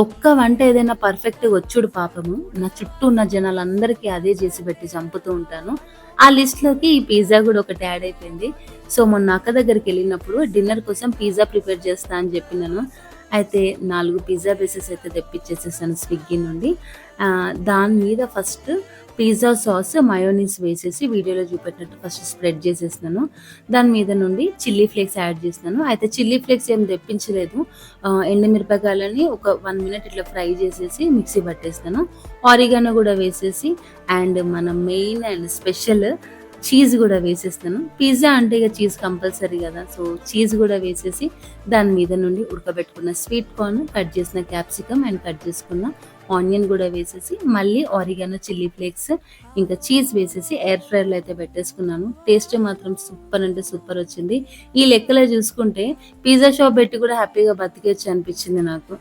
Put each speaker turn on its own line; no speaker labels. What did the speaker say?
ఒక్క వంట ఏదైనా పర్ఫెక్ట్‌గా వచ్చుడు పాపము, నా చుట్టూ ఉన్న జనాలందరికీ అదే చేసి పెట్టి చంపుతూ ఉంటాను. ఆ లిస్ట్‌లోకి ఈ పిజ్జా గూడా ఒకటి యాడ్ అయిపోయింది. సో, మొన్న అక్క దగ్గరికెళ్ళినప్పుడు డిన్నర్ కోసం పిజ్జా ప్రిపేర్ చేస్తా అని చెప్పినాను. అయితే 4 పిజ్జా బేసెస్ అయితే తెప్పిచ్చేసేసాను స్విగ్గీ నుండి. దాని మీద ఫస్ట్ పిజ్జా సాస్, మయోనీస్ వేసేసి వీడియోలో చూపెట్టినట్టు ఫస్ట్ స్ప్రెడ్ చేసేసినాను. దాని మీద నుండి చిల్లీ ఫ్లేక్స్ యాడ్ చేసినాను. అయితే చిల్లీ ఫ్లేక్స్ ఏం తెప్పించలేదు. ఎండుమిరపకాయలని ఒక 1 మినిట్ ఇట్లా ఫ్రై చేసేసి మిక్సీ పట్టేస్తాను. ఆరిగానో కూడా వేసేసి అండ్ మన మెయిన్ అండ్ స్పెషల్ చీజ్ కూడా వేసేస్తాను. పిజ్జా అంటే ఇక చీజ్ కంపల్సరీ కదా! సో, చీజ్ కూడా వేసేసి దాని మీద నుండి ఉడకబెట్టుకున్న స్వీట్ కార్న్, కట్ చేసిన క్యాప్సికమ్ అండ్ కట్ చేసుకున్న ఆనియన్ కూడా వేసేసి మళ్ళీ ఆరిగానో, చిల్లీ ఫ్లేక్స్ ఇంకా చీజ్ వేసేసి ఎయిర్ ఫ్రైయర్‌లో అయితే పెట్టేసుకున్నాను. టేస్ట్ మాత్రం సూపర్ అంటే సూపర్ వచ్చింది. ఈ లెక్కలో చూసుకుంటే పిజ్జా షాప్ పెట్టి కూడా హ్యాపీగా బతికేయొచ్చు అనిపించింది నాకు.